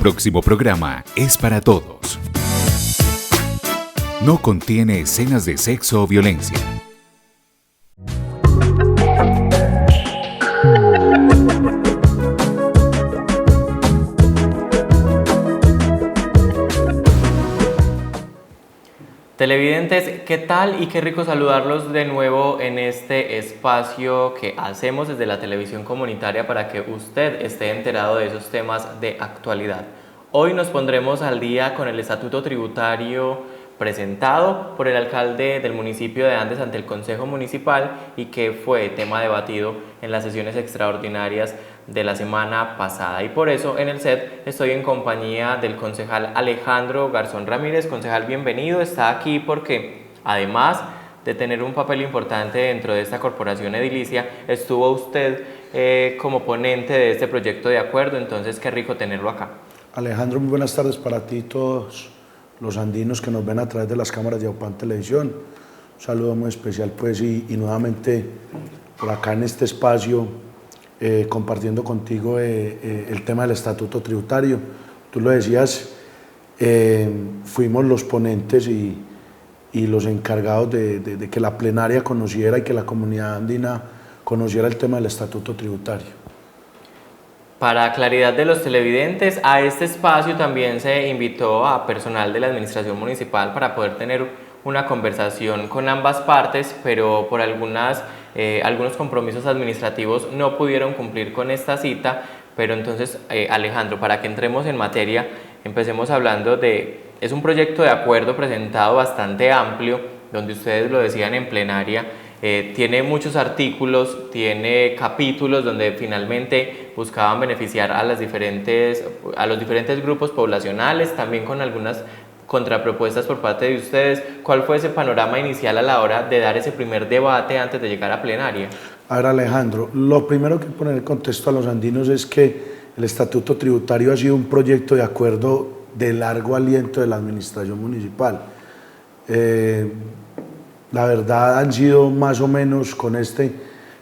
próximo programa es para todos. No contiene escenas de sexo o violencia. Televidentes, ¿qué tal? Y qué rico saludarlos de nuevo en este espacio que hacemos desde la televisión comunitaria para que usted esté enterado de esos temas de actualidad. Hoy nos pondremos al día con el estatuto tributario presentado por el alcalde del municipio de Andes ante el Consejo Municipal y que fue tema debatido en las sesiones extraordinarias de la semana pasada. Y por eso en el set estoy en compañía del concejal Alejandro Garzón Ramírez. Concejal, bienvenido. Está aquí porque además de tener un papel importante dentro de esta corporación edilicia, estuvo usted como ponente de este proyecto de acuerdo, entonces qué rico tenerlo acá. Alejandro, muy buenas tardes para ti y todos los andinos que nos ven a través de las cámaras de Aupan Televisión. Un saludo muy especial pues y nuevamente por acá en este espacio compartiendo contigo el tema del estatuto tributario. Tú lo decías, fuimos los ponentes y los encargados de que la plenaria conociera y que la comunidad andina conociera el tema del estatuto tributario. Para claridad de los televidentes, a este espacio también se invitó a personal de la administración municipal para poder tener una conversación con ambas partes, pero por algunos compromisos administrativos no pudieron cumplir con esta cita. Pero entonces, Alejandro, para que entremos en materia, empecemos hablando es un proyecto de acuerdo presentado bastante amplio, donde ustedes lo decían en plenaria. Tiene muchos artículos, tiene capítulos donde finalmente buscaban beneficiar a los diferentes grupos poblacionales, también con algunas contrapropuestas por parte de ustedes. ¿Cuál fue ese panorama inicial a la hora de dar ese primer debate antes de llegar a plenaria? A ver, Alejandro, lo primero que poner en contexto a los andinos es que el estatuto tributario ha sido un proyecto de acuerdo de largo aliento de la administración municipal. La verdad han sido más o menos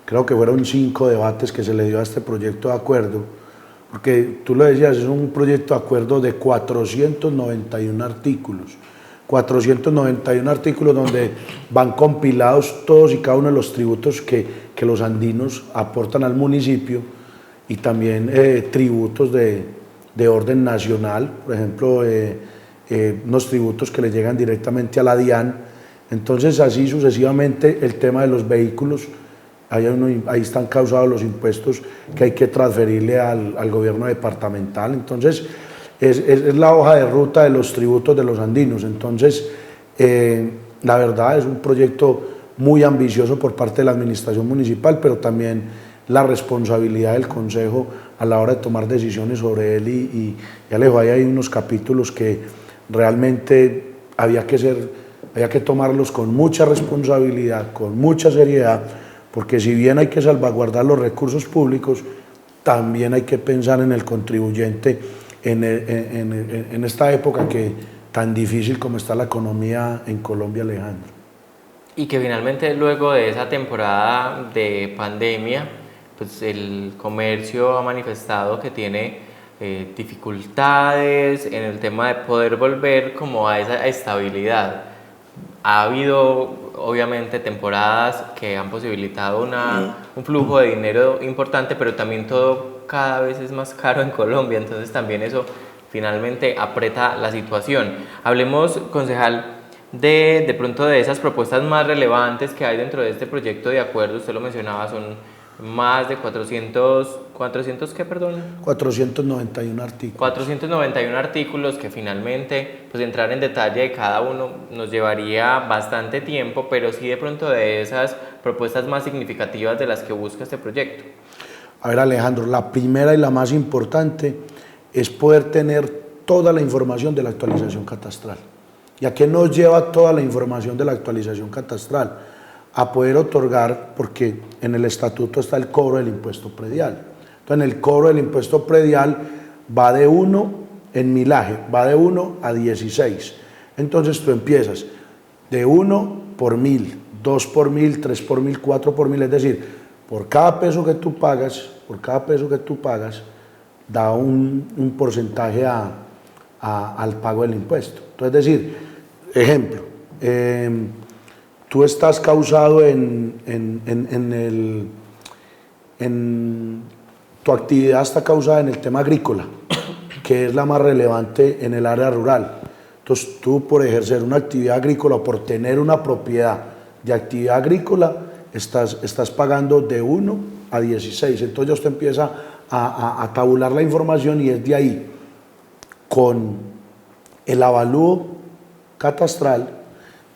creo que fueron 5 debates que se le dio a este proyecto de acuerdo, porque tú lo decías, es un proyecto de acuerdo de 491 artículos. 491 artículos donde van compilados todos y cada uno de los tributos que los andinos aportan al municipio y también tributos de orden nacional, por ejemplo, unos tributos que le llegan directamente a la DIAN. Entonces, así sucesivamente, el tema de los vehículos, ahí están causados los impuestos que hay que transferirle al gobierno departamental. Entonces, es la hoja de ruta de los tributos de los andinos. Entonces, la verdad es un proyecto muy ambicioso por parte de la administración municipal, pero también la responsabilidad del Consejo a la hora de tomar decisiones sobre él. Y Alejo, ahí hay unos capítulos que realmente había que tomarlos con mucha responsabilidad, con mucha seriedad, porque si bien hay que salvaguardar los recursos públicos, también hay que pensar en el contribuyente en esta época tan difícil como está la economía en Colombia, Alejandro. Y que finalmente luego de esa temporada de pandemia, pues el comercio ha manifestado que tiene dificultades en el tema de poder volver como a esa estabilidad. Ha habido obviamente temporadas que han posibilitado un flujo de dinero importante, pero también todo cada vez es más caro en Colombia, entonces también eso finalmente aprieta la situación. Hablemos, concejal, de pronto de esas propuestas más relevantes que hay dentro de este proyecto de acuerdo. Usted lo mencionaba, son más de 491 artículos. 491 artículos que finalmente, pues entrar en detalle de cada uno nos llevaría bastante tiempo, pero sí de pronto de esas propuestas más significativas de las que busca este proyecto. A ver, Alejandro, la primera y la más importante es poder tener toda la información de la actualización catastral. ¿Y a qué nos lleva toda la información de la actualización catastral? A poder otorgar, porque en el estatuto está el cobro del impuesto predial. Entonces, en el cobro del impuesto predial va de 1 en millaje, va de 1 a 16. Entonces, tú empiezas de 1 por 1000, 2 por 1000, 3 por 1000, 4 por 1000, es decir, por cada peso que tú pagas, da un porcentaje al pago del impuesto. Entonces, es decir, ejemplo, tú estás causado tu actividad está causada en el tema agrícola, que es la más relevante en el área rural. Entonces, tú por ejercer una actividad agrícola o por tener una propiedad de actividad agrícola, estás pagando de 1 a 16. Entonces, ya usted empieza a tabular la información y es de ahí, con el avalúo catastral,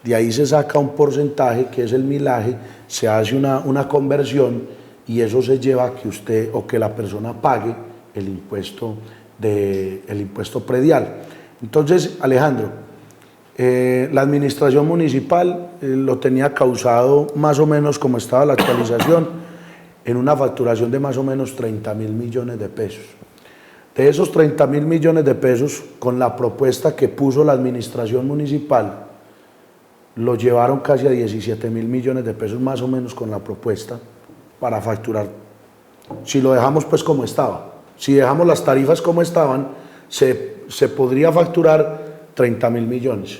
de ahí se saca un porcentaje que es el millaje, se hace una conversión y eso se lleva a que usted o que la persona pague el impuesto predial. Entonces, Alejandro, la administración municipal lo tenía causado más o menos como estaba la actualización, en una facturación de más o menos 30.000 millones de pesos. De esos 30.000 millones de pesos, con la propuesta que puso la administración municipal, lo llevaron casi a 17.000 millones de pesos más o menos con la propuesta para facturar. Si lo dejamos pues como estaba, si dejamos las tarifas como estaban, se podría facturar 30.000 millones.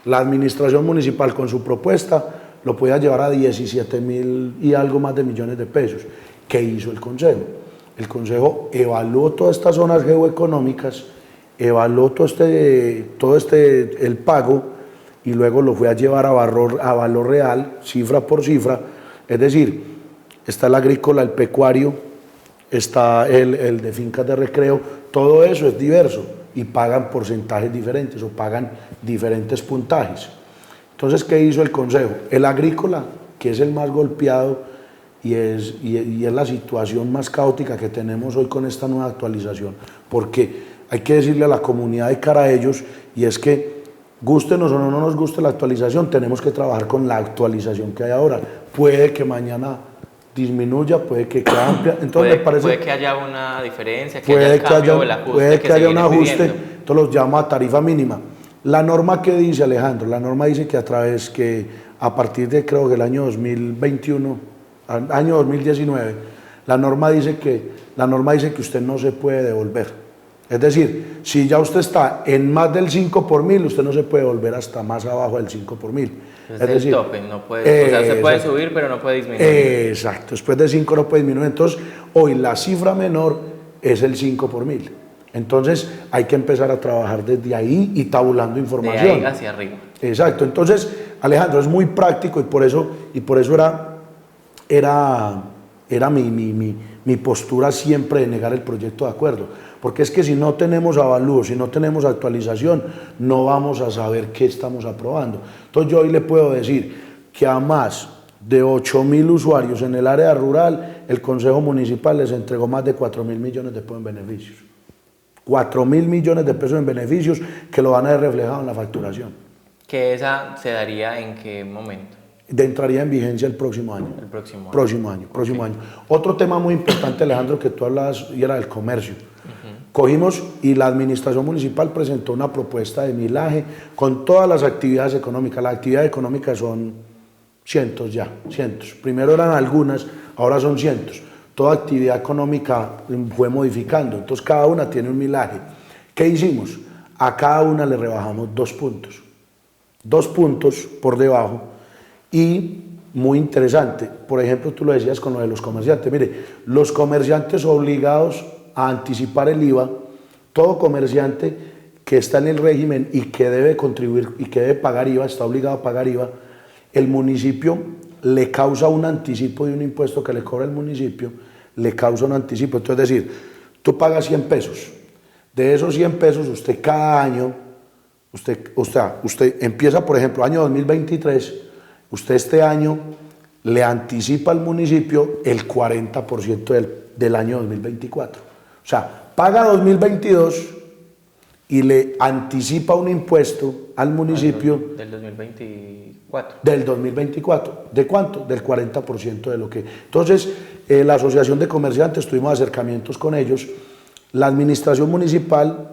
La administración municipal con su propuesta lo podía llevar a 17.000 y algo más de millones de pesos. ¿Qué hizo el Consejo? El Consejo evaluó todas estas zonas geoeconómicas, evaluó el pago y luego lo fue a llevar a valor real, cifra por cifra. Es decir, está el agrícola, el pecuario, está el de fincas de recreo, todo eso es diverso y pagan porcentajes diferentes o pagan diferentes puntajes. Entonces, ¿qué hizo el Consejo? El agrícola, que es el más golpeado y es la situación más caótica que tenemos hoy con esta nueva actualización, porque hay que decirle a la comunidad de cara a ellos, y es que gústenos o no nos guste la actualización, tenemos que trabajar con la actualización que hay ahora. Puede que mañana disminuya, puede que quede amplia, entonces puede que haya una diferencia, que haya el cambio o el ajuste, puede que haya un ajuste, pidiendo. entonces los llama a tarifa mínima. La norma que dice, Alejandro, la norma dice que a partir de creo que el año 2021, año 2019, la norma dice que usted no se puede devolver. Es decir, si ya usted está en más del 5 por mil, usted no se puede volver hasta más abajo del 5 por mil. Es decir, el tope, no puede, o sea, se puede subir, pero no puede disminuir. Exacto, después de 5 no puede disminuir. Entonces, hoy la cifra menor es el 5 por mil. Entonces, hay que empezar a trabajar desde ahí y tabulando información. De ahí hacia arriba. Exacto. Entonces, Alejandro, es muy práctico y por eso era mi postura siempre de negar el proyecto de acuerdo. Porque es que si no tenemos avalúo, si no tenemos actualización, no vamos a saber qué estamos aprobando. Entonces yo hoy le puedo decir que a más de 8.000 usuarios en el área rural, el Consejo Municipal les entregó más de 4.000 millones de pesos en beneficios. 4.000 millones de pesos en beneficios que lo van a ver reflejado en la facturación. ¿Que esa se daría en qué momento? Entraría en vigencia el próximo año. El próximo año. Próximo año. Otro tema muy importante, Alejandro, que tú hablabas, y era del comercio. Cogimos y la administración municipal presentó una propuesta de millaje con todas las actividades económicas. Las actividades económicas son cientos ya, cientos. Primero eran algunas, ahora son cientos. Toda actividad económica fue modificando, entonces cada una tiene un millaje. ¿Qué hicimos? A cada una le rebajamos 2 puntos. 2 puntos por debajo y muy interesante. Por ejemplo, tú lo decías con lo de los comerciantes. Mire, los comerciantes obligados a anticipar el IVA, todo comerciante que está en el régimen y que debe contribuir y que debe pagar IVA, está obligado a pagar IVA, el municipio le causa un anticipo de un impuesto que le cobra el municipio, le causa un anticipo. Entonces, es decir, tú pagas 100 pesos, de esos 100 pesos usted cada año, usted empieza, por ejemplo, año 2023, usted este año le anticipa al municipio el 40% del año 2024. O sea, paga 2022 y le anticipa un impuesto al municipio del 2024. Del 2024. ¿De cuánto? Del 40% de lo que... Entonces, la Asociación de Comerciantes, tuvimos acercamientos con ellos. La administración municipal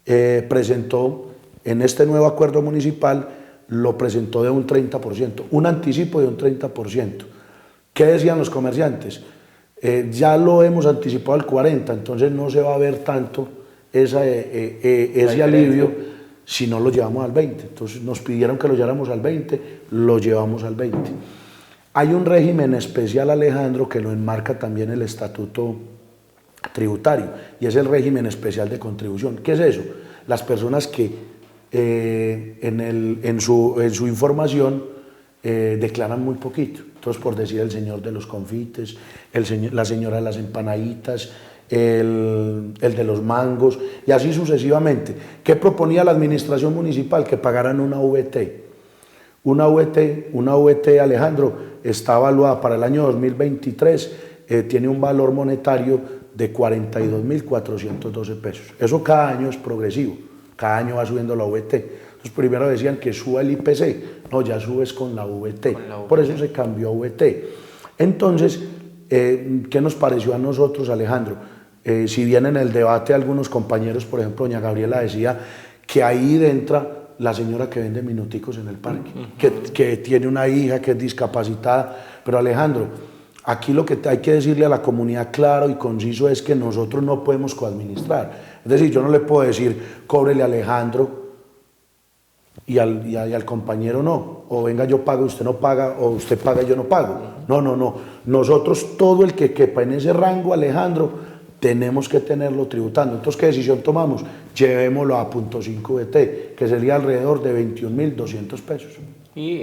presentó, en este nuevo acuerdo municipal, lo presentó de un 30%, un anticipo de un 30%. ¿Qué decían los comerciantes? Ya lo hemos anticipado al 40, entonces no se va a ver tanto ese alivio si no lo llevamos al 20. Entonces nos pidieron que lo lleváramos al 20, lo llevamos al 20. Hay un régimen especial, Alejandro, que lo enmarca también el estatuto tributario, y es el régimen especial de contribución. ¿Qué es eso? Las personas que en su información declaran muy poquito. Entonces, por decir, el señor de los confites, la señora de las empanaditas, el de los mangos, y así sucesivamente. ¿Qué proponía la administración municipal? Que pagaran una VT. Una VT, Alejandro, está evaluada para el año 2023, tiene un valor monetario de 42.412 pesos. Eso cada año es progresivo, cada año va subiendo la VT. Entonces primero decían que suba el IPC, no, ya subes con la VT, por eso se cambió a VT. Entonces, ¿qué nos pareció a nosotros, Alejandro? Si bien en el debate algunos compañeros, por ejemplo, doña Gabriela decía que ahí entra la señora que vende minuticos en el parque, que tiene una hija que es discapacitada, pero Alejandro, aquí lo que hay que decirle a la comunidad claro y conciso es que nosotros no podemos coadministrar. Es decir, yo no le puedo decir, cóbrele a Alejandro y al compañero no, o venga yo pago, usted no paga, o usted paga y yo no pago. No. Nosotros, todo el que quepa en ese rango, Alejandro, tenemos que tenerlo tributando. Entonces, ¿qué decisión tomamos? Llevémoslo a 0.5 VT, que sería alrededor de 21.200 pesos. Y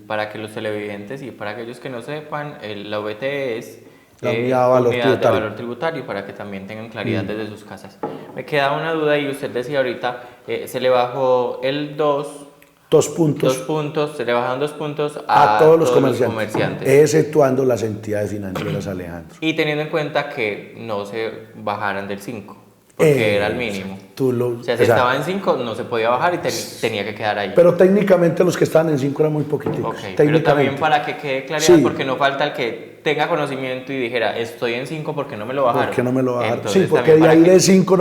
para que los televidentes y para aquellos que no sepan, la VT es la unidad de valor tributario, para que también tengan claridad desde sus casas. Me queda una duda, y usted decía ahorita, se le bajó el 2 puntos, se le bajaron 2 puntos a todos los comerciantes, exceptuando las entidades financieras, Alejandro. Y teniendo en cuenta que no se bajaran del 5, porque era el mínimo. O sea, si estaba en 5 no se podía bajar y tenía que quedar ahí. Pero técnicamente los que estaban en 5 eran muy poquititos. Pero también para que quede claridad, sí, porque no falta el que tenga conocimiento y dijera, estoy en 5 porque no me lo bajaron. ¿Por qué no me lo bajaron? Entonces, sí, porque de ahí de 5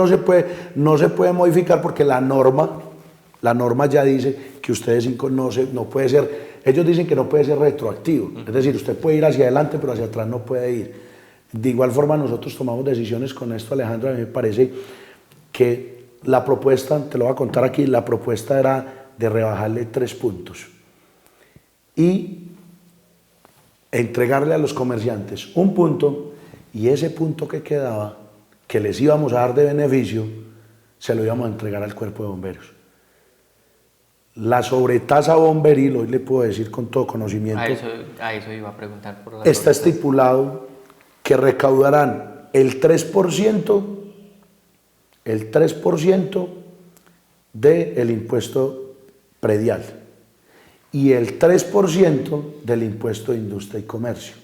no se puede modificar, porque la norma ya dice que usted de 5 no puede ser, ellos dicen que no puede ser retroactivo, es decir, usted puede ir hacia adelante, pero hacia atrás no puede ir. De igual forma, nosotros tomamos decisiones con esto, Alejandro. A mí me parece que la propuesta, te lo voy a contar aquí, la propuesta era de rebajarle 3 puntos y entregarle a los comerciantes 1 punto, y ese punto que quedaba, que les íbamos a dar de beneficio, se lo íbamos a entregar al cuerpo de bomberos. La sobretasa bomberil, hoy le puedo decir con todo conocimiento, a eso iba a preguntar por la está estipulado que recaudarán el 3% del impuesto predial y el 3% del impuesto de industria y comercio.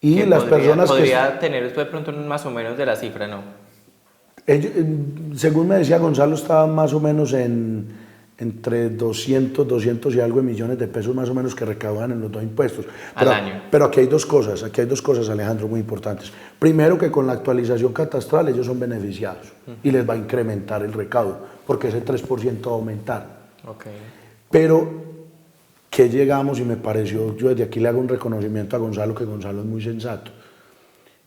Y las personas podría tener usted de pronto más o menos de la cifra, ¿no? Según me decía Gonzalo, estaba más o menos entre 200 y algo de millones de pesos más o menos que recaudan en los dos impuestos. Al año. Pero aquí hay dos cosas, Alejandro, muy importantes. Primero, que con la actualización catastral ellos son beneficiados y les va a incrementar el recaudo, porque ese 3% va a aumentar. Okay. Pero que llegamos, y me pareció, yo desde aquí le hago un reconocimiento a Gonzalo, que Gonzalo es muy sensato.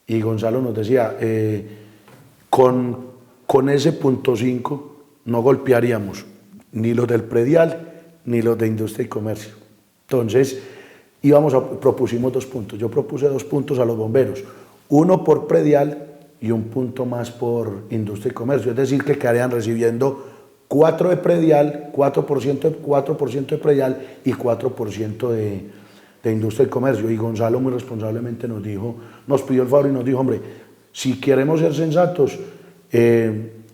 Y Gonzalo nos decía, con ese 0.5 no golpearíamos ni los del predial, ni los de industria y comercio. Entonces, propusimos 2 puntos. Yo propuse 2 puntos a los bomberos, 1 por predial y 1 punto más por industria y comercio. Es decir, que quedarían recibiendo 4 de predial, 4% de predial y 4% de industria y comercio. Y Gonzalo muy responsablemente nos pidió el favor y nos dijo, hombre, si queremos ser sensatos,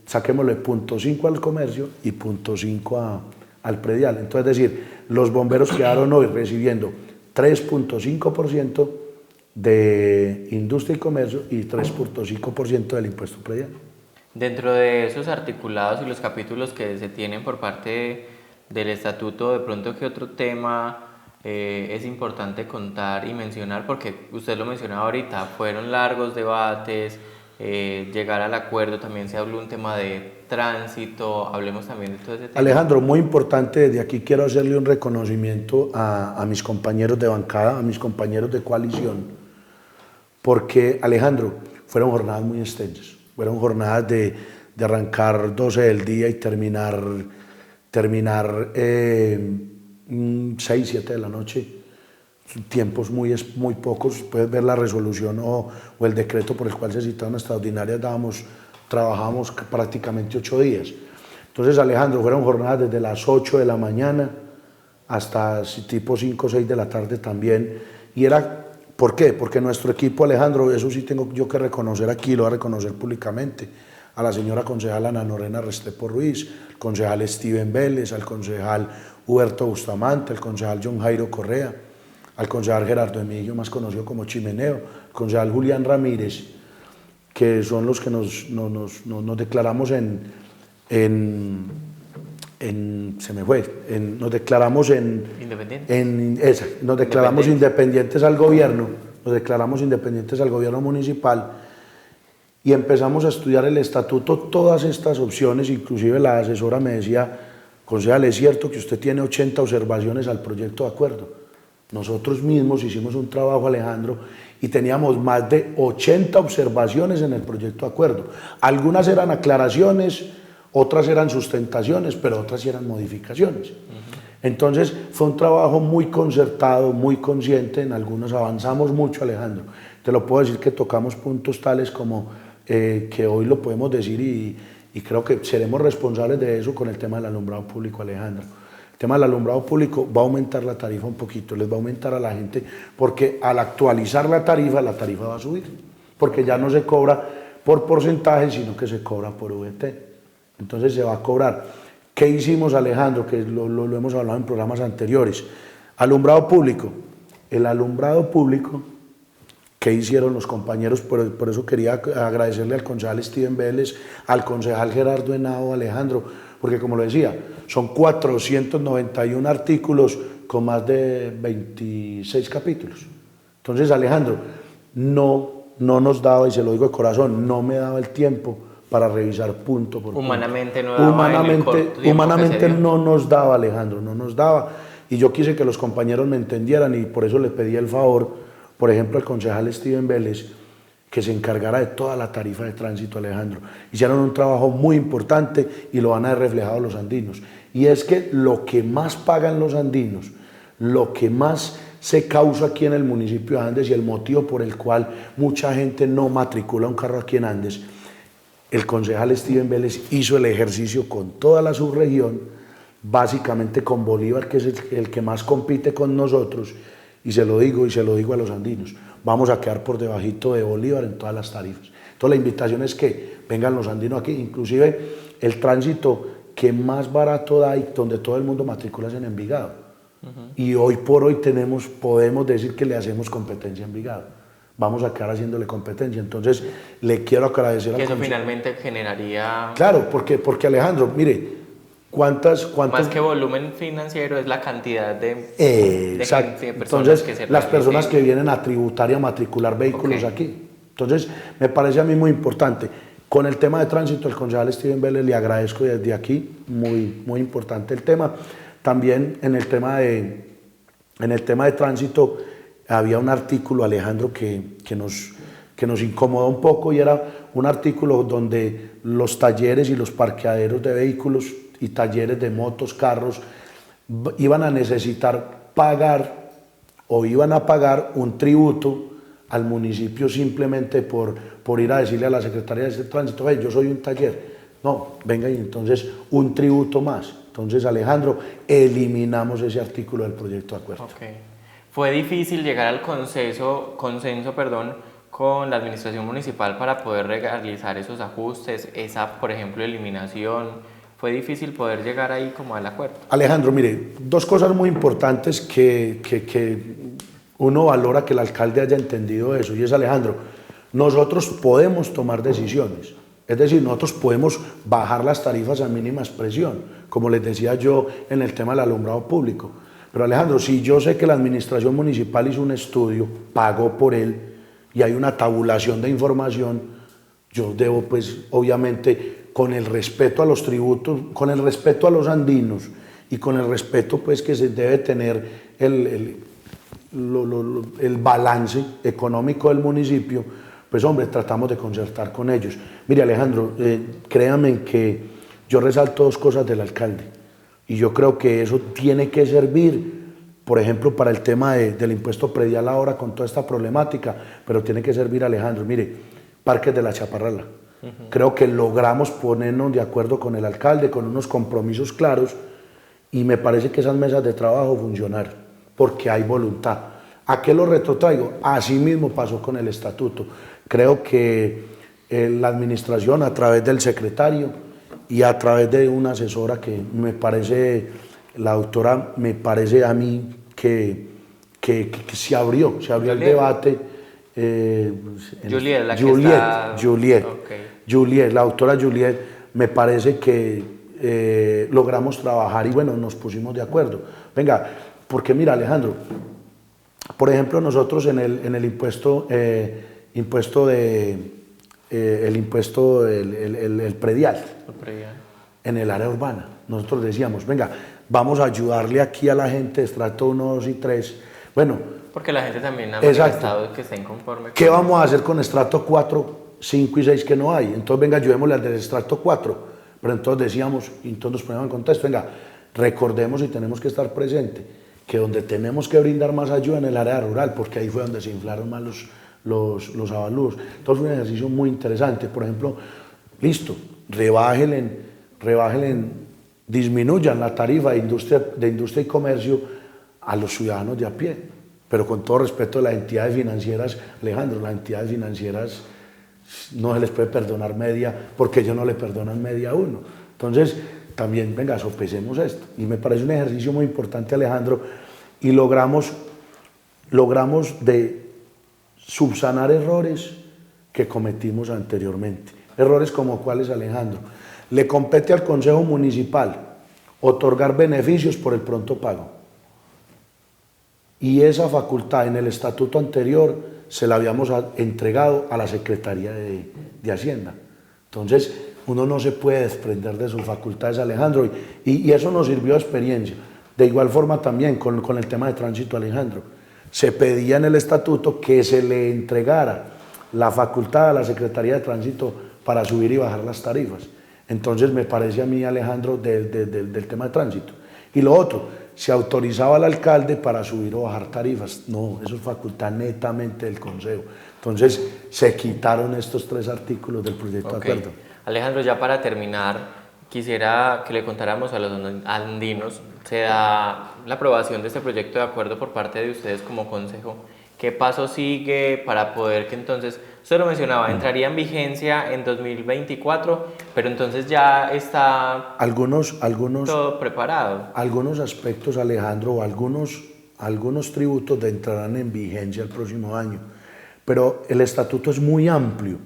saquémosle 0.5 al comercio y 0.5 al predial. Entonces, es decir, los bomberos quedaron hoy recibiendo 3.5% de industria y comercio y 3.5% del impuesto predial. Dentro de esos articulados y los capítulos que se tienen por parte del estatuto, de pronto, ¿qué otro tema es importante contar y mencionar? Porque usted lo mencionaba ahorita, fueron largos debates, llegar al acuerdo, también se habló un tema de tránsito, hablemos también de todo ese tema. Alejandro, muy importante, desde aquí quiero hacerle un reconocimiento a mis compañeros de bancada, a mis compañeros de coalición, porque, Alejandro, fueron jornadas muy extensas, fueron jornadas de arrancar 12 del día y terminar 6, 7 de la noche, tiempos muy pocos. Puedes ver la resolución o el decreto por el cual se citaron extraordinarias, trabajábamos prácticamente 8 días. Entonces, Alejandro, fueron jornadas desde las 8 de la mañana hasta tipo 5 o 6 de la tarde también. Y era, ¿por qué? Porque nuestro equipo, Alejandro, eso sí tengo yo que reconocer aquí, lo voy a reconocer públicamente, a la señora concejal Ana Lorena Restrepo Ruiz, al concejal Steven Vélez, al concejal Huberto Bustamante, al concejal John Jairo Correa, al concejal Gerardo Emilio, más conocido como Chimeneo, al concejal Julián Ramírez, que son los que nos declaramos nos declaramos independientes al gobierno, municipal, y empezamos a estudiar el estatuto, todas estas opciones. Inclusive la asesora me decía: concejal, es cierto que usted tiene 80 observaciones al proyecto de acuerdo. Nosotros mismos hicimos un trabajo, Alejandro, y teníamos más de 80 observaciones en el proyecto de acuerdo. Algunas eran aclaraciones, otras eran sustentaciones, pero otras eran modificaciones. Entonces fue un trabajo muy concertado, muy consciente. En algunos avanzamos mucho, Alejandro. Te lo puedo decir que tocamos puntos tales como que hoy lo podemos decir, y creo que seremos responsables de eso con el tema del alumbrado público, Alejandro. El tema del alumbrado público va a aumentar la tarifa un poquito, les va a aumentar a la gente, porque al actualizar la tarifa va a subir, porque ya no se cobra por porcentaje, sino que se cobra por VT. Entonces se va a cobrar. ¿Qué hicimos, Alejandro? Que lo hemos hablado en programas anteriores. Alumbrado público. El alumbrado público, ¿qué hicieron los compañeros? Por eso quería agradecerle al concejal Steven Vélez, al concejal Gerardo Henao, Alejandro, porque como lo decía, son 491 artículos con más de 26 capítulos. Entonces, Alejandro, no nos daba, y se lo digo de corazón, no me daba el tiempo para revisar punto por punto. Humanamente no daba. Humanamente no nos daba, Alejandro, no nos daba. Y yo quise que los compañeros me entendieran, y por eso le pedí el favor, por ejemplo, al concejal Steven Vélez, que se encargara de toda la tarifa de tránsito, Alejandro. Hicieron un trabajo muy importante y lo van a ver reflejado los andinos. Y es que lo que más pagan los andinos, lo que más se causa aquí en el municipio de Andes, y el motivo por el cual mucha gente no matricula un carro aquí en Andes, el concejal Steven Vélez hizo el ejercicio con toda la subregión, básicamente con Bolívar, que es el que más compite con nosotros, y se lo digo a los andinos: vamos a quedar por debajito de Bolívar en todas las tarifas. Entonces la invitación es que vengan los andinos aquí. Inclusive el tránsito que más barato da y donde todo el mundo matricula es en Envigado. Y hoy por hoy podemos decir que le hacemos competencia a Envigado. Vamos a quedar haciéndole competencia. Entonces le quiero agradecer que eso finalmente generaría... Claro, porque Alejandro, mire, ¿cuántas? Más que volumen financiero es la cantidad de exacto. De personas. Entonces, que se las personas que vienen a tributar y a matricular vehículos aquí. Entonces, me parece a mí muy importante. Con el tema de tránsito, el concejal Steven Vélez, le agradezco desde aquí, muy importante el tema. También en el tema de tránsito había un artículo, Alejandro, que nos incomodó un poco, y era un artículo donde los talleres y los parqueaderos de vehículos y talleres de motos, carros, iban a necesitar pagar o iban a pagar un tributo al municipio simplemente por ir a decirle a la Secretaría de Tránsito: hey, yo soy un taller. No, venga, y entonces un tributo más. Entonces, Alejandro, eliminamos ese artículo del proyecto de acuerdo. Okay. ¿Fue difícil llegar al consenso con la administración municipal para poder realizar esos ajustes, esa, por ejemplo, eliminación? ¿Fue difícil poder llegar ahí como al acuerdo? Alejandro, mire, dos cosas muy importantes que uno valora que el alcalde haya entendido eso, y es: Alejandro, nosotros podemos tomar decisiones, es decir, nosotros podemos bajar las tarifas a mínima expresión, como les decía yo en el tema del alumbrado público. Pero, Alejandro, si yo sé que la administración municipal hizo un estudio, pagó por él, y hay una tabulación de información, yo debo, pues, obviamente, con el respeto a los tributos, con el respeto a los andinos y con el respeto, pues, que se debe tener el balance económico del municipio, pues hombre, tratamos de concertar con ellos. Mire Alejandro, créame que yo resalto dos cosas del alcalde y yo creo que eso tiene que servir, por ejemplo, para el tema del impuesto predial ahora con toda esta problemática, pero tiene que servir, Alejandro, mire, Parques de la Chaparrala. Creo que logramos ponernos de acuerdo con el alcalde, con unos compromisos claros, y me parece que esas mesas de trabajo funcionaron, porque hay voluntad. ¿A qué lo retrotraigo? Así mismo pasó con el estatuto. Creo que la administración, a través del secretario y a través de una asesora que me parece, la doctora, me parece a mí que se abrió el debate. Juliet, la Juliet, la doctora Juliet, me parece que logramos trabajar y bueno, nos pusimos de acuerdo. Venga, porque mira Alejandro, por ejemplo nosotros en el impuesto, el predial, en el área urbana, nosotros decíamos, venga, vamos a ayudarle aquí a la gente de estrato 1, 2 y 3, bueno, porque la gente también ha manifestado que está inconforme. ¿Qué vamos a hacer con estrato 4, 5 y 6 que no hay? Entonces, venga, ayudémosle al del estrato 4. Pero entonces decíamos, y entonces nos poníamos en contexto, venga, recordemos y tenemos que estar presentes, que donde tenemos que brindar más ayuda en el área rural, porque ahí fue donde se inflaron más los avalúos. Entonces, fue un ejercicio muy interesante. Por ejemplo, listo, disminuyan la tarifa de industria y comercio a los ciudadanos de a pie. Pero con todo respeto a las entidades financieras, Alejandro, las entidades financieras no se les puede perdonar media porque ellos no le perdonan media a uno. Entonces, también, venga, sopesemos esto. Y me parece un ejercicio muy importante, Alejandro, y logramos de subsanar errores que cometimos anteriormente. Errores como cuáles, Alejandro. Le compete al Consejo Municipal otorgar beneficios por el pronto pago. Y esa facultad en el estatuto anterior se la habíamos entregado a la Secretaría de Hacienda. Entonces, uno no se puede desprender de sus facultades, Alejandro, y eso nos sirvió de experiencia. De igual forma también con el tema de tránsito, Alejandro. Se pedía en el estatuto que se le entregara la facultad a la Secretaría de Tránsito para subir y bajar las tarifas. Entonces, me parece a mí, Alejandro, del tema de tránsito. Y lo otro, se autorizaba al alcalde para subir o bajar tarifas. No, eso es facultad netamente del Consejo. Entonces, se quitaron estos 3 artículos del proyecto de acuerdo. Alejandro, ya para terminar, quisiera que le contáramos a los andinos, se da la aprobación de este proyecto de acuerdo por parte de ustedes como Consejo. ¿Qué paso sigue para poder que entonces, usted lo mencionaba, entraría en vigencia en 2024, pero entonces ya está todo preparado? Algunos aspectos, Alejandro, algunos tributos entrarán en vigencia el próximo año, pero el estatuto es muy amplio.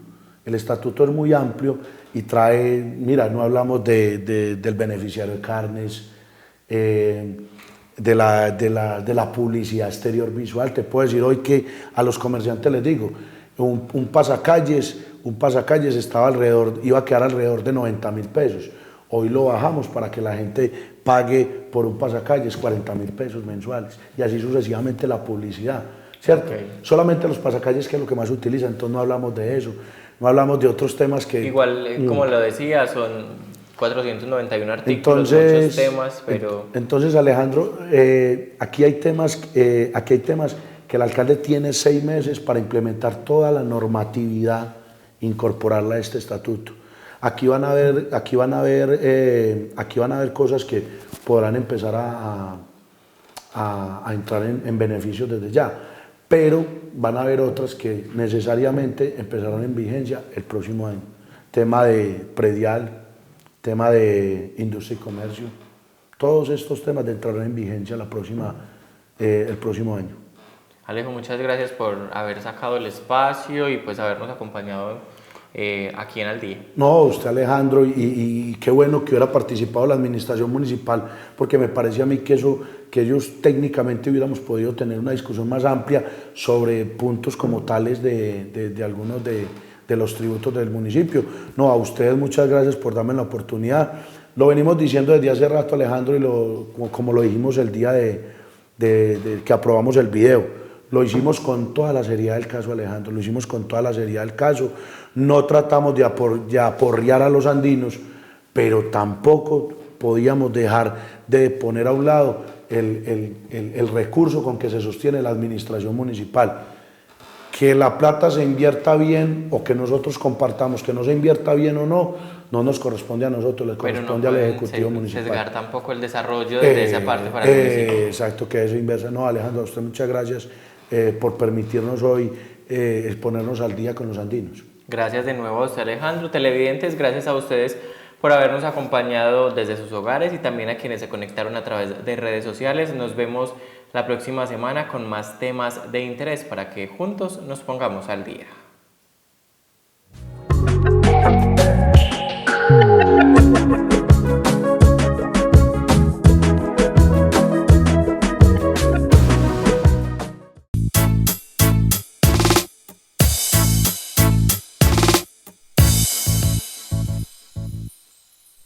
El estatuto es muy amplio y trae, mira, no hablamos del beneficiario de carnes, de la publicidad exterior visual. Te puedo decir hoy que a los comerciantes les digo, un pasacalles iba a quedar alrededor de 90.000 pesos. Hoy lo bajamos para que la gente pague por un pasacalles 40.000 pesos mensuales y así sucesivamente la publicidad, ¿cierto? Okay. Solamente los pasacalles, que es lo que más se utiliza, entonces no hablamos de eso, no hablamos de otros temas que... Igual, como lo decía, son 491 artículos, muchos temas, pero... Entonces, Alejandro, aquí hay temas que el alcalde tiene 6 meses para implementar toda la normatividad, incorporarla a este estatuto. Aquí van a haber cosas que podrán empezar a entrar en beneficios desde ya, pero van a haber otras que necesariamente empezarán en vigencia el próximo año. Tema de predial, tema de industria y comercio, todos estos temas entrarán en vigencia el próximo año. Alejo, muchas gracias por haber sacado el espacio y pues habernos acompañado aquí en Al Día. No, usted Alejandro, y qué bueno que hubiera participado la administración municipal, porque me parece a mí que ellos técnicamente hubiéramos podido tener una discusión más amplia sobre puntos como tales de algunos de los tributos del municipio. No, a ustedes muchas gracias por darme la oportunidad. Lo venimos diciendo desde hace rato, Alejandro, y como lo dijimos el día que aprobamos el video. Lo hicimos con toda la seriedad del caso, Alejandro, lo hicimos con toda la seriedad del caso. No tratamos de aporrear a los andinos, pero tampoco podíamos dejar de poner a un lado el recurso con que se sostiene la administración municipal. Que la plata se invierta bien o que nosotros compartamos, que no se invierta bien o no, no nos corresponde a nosotros, le corresponde al Ejecutivo Municipal. Sesgar tampoco el desarrollo de esa parte para el municipio. Exacto, que eso inversa. No, Alejandro, a usted muchas gracias por permitirnos hoy exponernos al día con los andinos. Gracias de nuevo a usted, Alejandro. Televidentes, gracias a ustedes por habernos acompañado desde sus hogares y también a quienes se conectaron a través de redes sociales. Nos vemos la próxima semana con más temas de interés para que juntos nos pongamos al día.